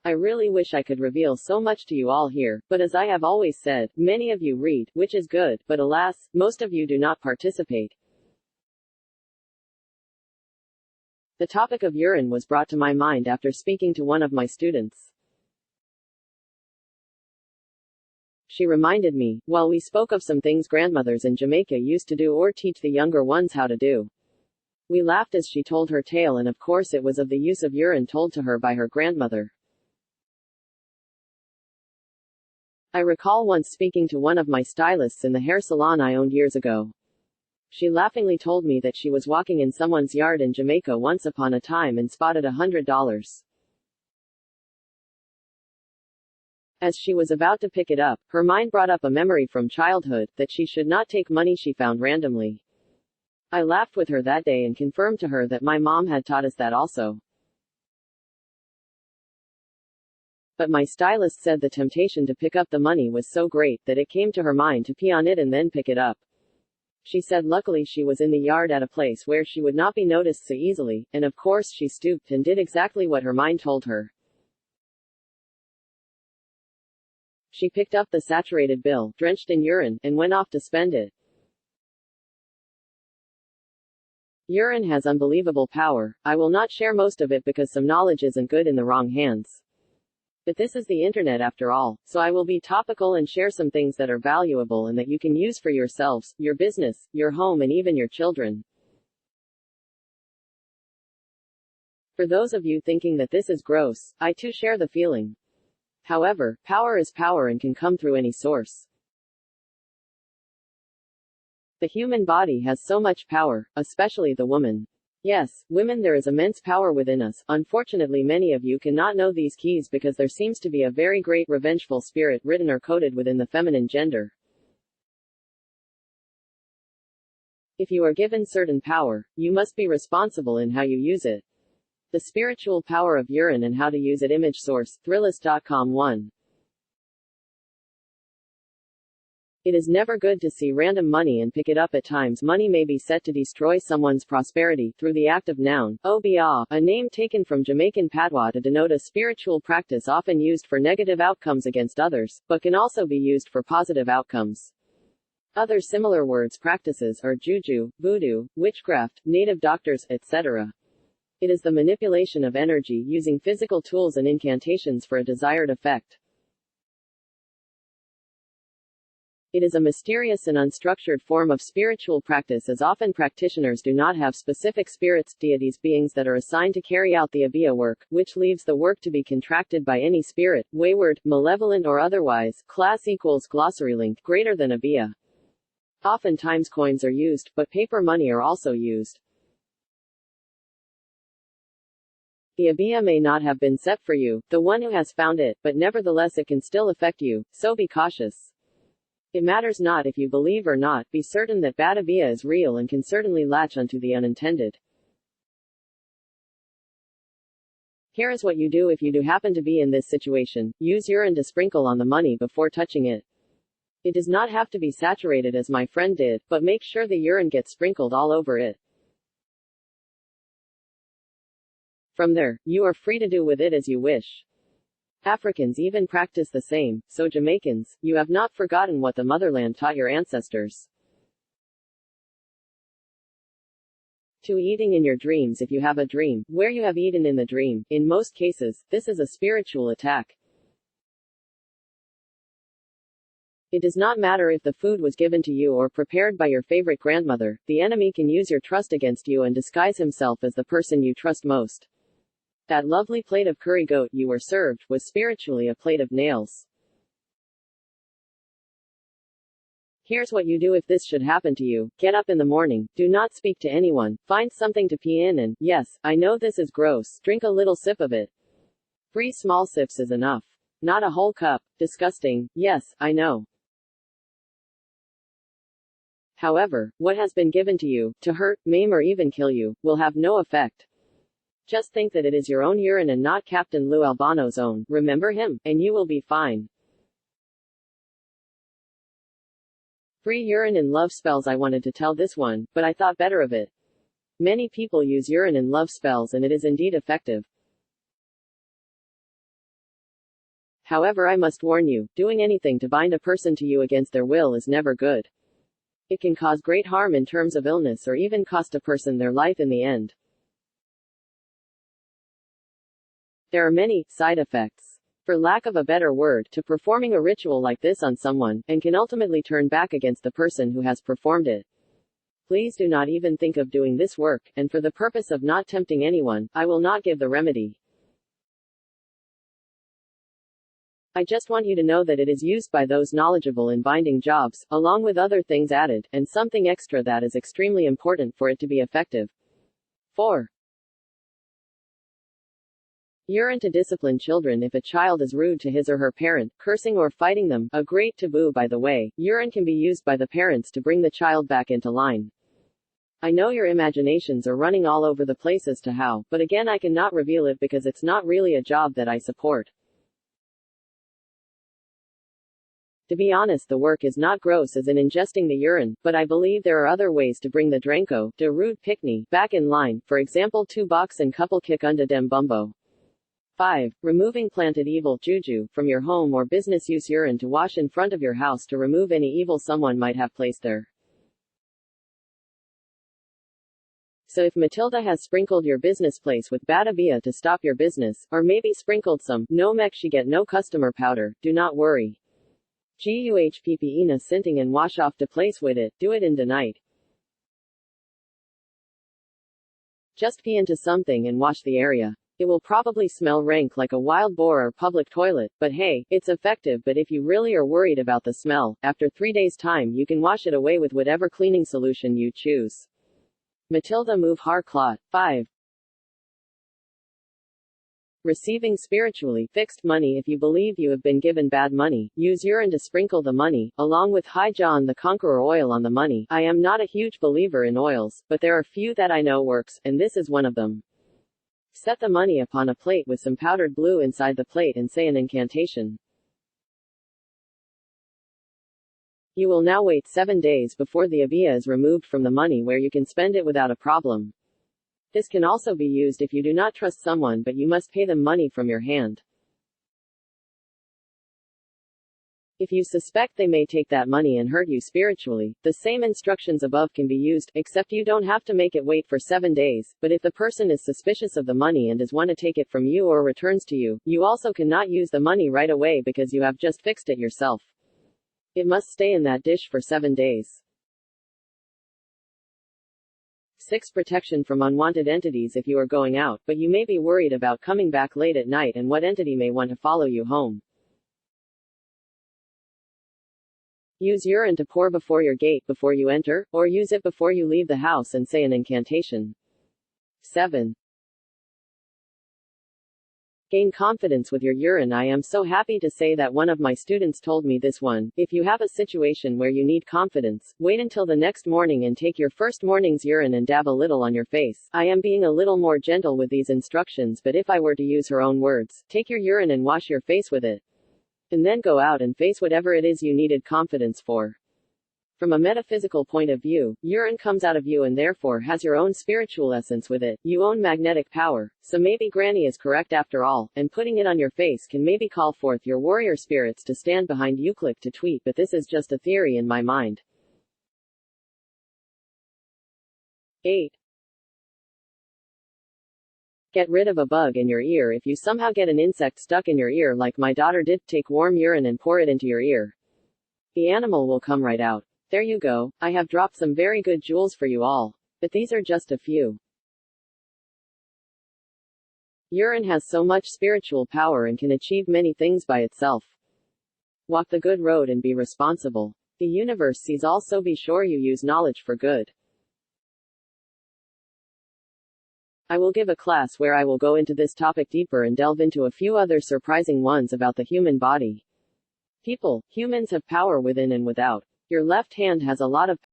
I really wish I could reveal so much to you all here, but as I have always said, many of you read, which is good, but alas, most of you do not participate. The topic of urine was brought to my mind after speaking to one of my students. She reminded me, while we spoke of some things grandmothers in Jamaica used to do or teach the younger ones how to do. We laughed as she told her tale, and of course it was of the use of urine told to her by her grandmother. I recall once speaking to one of my stylists in the hair salon I owned years ago. She laughingly told me that she was walking in someone's yard in Jamaica once upon a time and spotted $100. As she was about to pick it up, her mind brought up a memory from childhood, that she should not take money she found randomly. I laughed with her that day and confirmed to her that my mom had taught us that also. But my stylist said the temptation to pick up the money was so great that it came to her mind to pee on it and then pick it up. She said luckily she was in the yard at a place where she would not be noticed so easily, and of course she stooped and did exactly what her mind told her. She picked up the saturated bill, drenched in urine, and went off to spend it. Urine has unbelievable power. I will not share most of it because some knowledge isn't good in the wrong hands. But this is the internet after all, so I will be topical and share some things that are valuable and that you can use for yourselves, your business, your home, and even your children. For those of you thinking that this is gross, I too share the feeling. However, power is power and can come through any source. The human body has so much power, especially the woman. Yes, women, there is immense power within us. Unfortunately, many of you cannot know these keys because there seems to be a very great revengeful spirit written or coded within the feminine gender. If you are given certain power, you must be responsible in how you use it. The spiritual power of urine and how to use it. Image source, Thrillist.com 1. It is never good to see random money and pick it up. At times money may be set to destroy someone's prosperity, through the act of noun, oba, a name taken from Jamaican patois to denote a spiritual practice often used for negative outcomes against others, but can also be used for positive outcomes. Other similar words practices are juju, voodoo, witchcraft, native doctors, etc. It is the manipulation of energy using physical tools and incantations for a desired effect. It is a mysterious and unstructured form of spiritual practice, as often practitioners do not have specific spirits, deities, beings that are assigned to carry out the abiya work, which leaves the work to be contracted by any spirit, wayward, malevolent or otherwise. Class equals glossary link, greater than abiya. Oftentimes coins are used, but paper money are also used. The abiya may not have been set for you, the one who has found it, but nevertheless it can still affect you, so be cautious. It matters not if you believe or not, be certain that bad abiya is real and can certainly latch onto the unintended. Here is what you do if you do happen to be in this situation. Use urine to sprinkle on the money before touching it. It does not have to be saturated as my friend did, but make sure the urine gets sprinkled all over it. From there, you are free to do with it as you wish. Africans even practice the same, so Jamaicans, you have not forgotten what the motherland taught your ancestors. 2. Eating in your dreams. If you have a dream, where you have eaten in the dream, in most cases, this is a spiritual attack. It does not matter if the food was given to you or prepared by your favorite grandmother, the enemy can use your trust against you and disguise himself as the person you trust most. That lovely plate of curry goat you were served was spiritually a plate of nails. Here's what you do if this should happen to you. Get up in the morning, do not speak to anyone, find something to pee in and, yes, I know this is gross, drink a little sip of it. 3 small sips is enough. Not a whole cup. Disgusting. Yes, I know. However, what has been given to you, to hurt, maim or even kill you, will have no effect. Just think that it is your own urine and not Captain Lou Albano's own, remember him, and you will be fine. 3 urine in love spells. I wanted to tell this one, but I thought better of it. Many people use urine in love spells and it is indeed effective. However, I must warn you, doing anything to bind a person to you against their will is never good. It can cause great harm in terms of illness or even cost a person their life in the end. There are many side effects, for lack of a better word, to performing a ritual like this on someone, and can ultimately turn back against the person who has performed it. Please do not even think of doing this work, and for the purpose of not tempting anyone, I will not give the remedy. I just want you to know that it is used by those knowledgeable in binding jobs, along with other things added, and something extra that is extremely important for it to be effective. 4. Urine to discipline children. If a child is rude to his or her parent, cursing or fighting them, a great taboo by the way, urine can be used by the parents to bring the child back into line. I know your imaginations are running all over the place as to how, but again I cannot reveal it because it's not really a job that I support. To be honest, the work is not gross as in ingesting the urine, but I believe there are other ways to bring the dranko, de rude pickney, back in line, for example 2 box and couple kick unda dem bumbo. 5. Removing planted evil, juju, from your home or business. Use urine to wash in front of your house to remove any evil someone might have placed there. So if Matilda has sprinkled your business place with badabia to stop your business, or maybe sprinkled some, no mek she get no customer powder, do not worry. Guhppe na sinting and wash off the place with it, do it in the night. Just pee into something and wash the area. It will probably smell rank like a wild boar or public toilet, but hey, it's effective. But if you really are worried about the smell, after 3 days time you can wash it away with whatever cleaning solution you choose. Matilda move har clot. 5. Receiving spiritually fixed money. If you believe you have been given bad money, use urine to sprinkle the money, along with Hai John the Conqueror oil on the money. I am not a huge believer in oils, but there are few that I know works, and this is one of them. Set the money upon a plate with some powdered blue inside the plate and say an incantation. You will now wait 7 days before the abia is removed from the money, where you can spend it without a problem. This can also be used if you do not trust someone but you must pay them money from your hand. If you suspect they may take that money and hurt you spiritually, the same instructions above can be used, except you don't have to make it wait for 7 days, but if the person is suspicious of the money and does want to take it from you or returns to you, you also cannot use the money right away because you have just fixed it yourself. It must stay in that dish for 7 days. 6. Protection from unwanted entities. If you are going out, but you may be worried about coming back late at night and what entity may want to follow you home. Use urine to pour before your gate before you enter, or use it before you leave the house and say an incantation. 7. Gain confidence with your urine. I am so happy to say that one of my students told me this one. If you have a situation where you need confidence, wait until the next morning and take your first morning's urine and dab a little on your face. I am being a little more gentle with these instructions, but if I were to use her own words, take your urine and wash your face with it. And then go out and face whatever it is you needed confidence for. From a metaphysical point of view, urine comes out of you and therefore has your own spiritual essence with it. You own magnetic power, so maybe Granny is correct after all, and putting it on your face can maybe call forth your warrior spirits to stand behind you. Click to tweet, but this is just a theory in my mind. 8. Get rid of a bug in your ear. If you somehow get an insect stuck in your ear like my daughter did, take warm urine and pour it into your ear. The animal will come right out. There you go. I have dropped some very good jewels for you all. But these are just a few. Urine has so much spiritual power and can achieve many things by itself. Walk the good road and be responsible. The universe sees all, so be sure you use knowledge for good. I will give a class where I will go into this topic deeper and delve into a few other surprising ones about the human body. Humans have power within and without. Your left hand has a lot of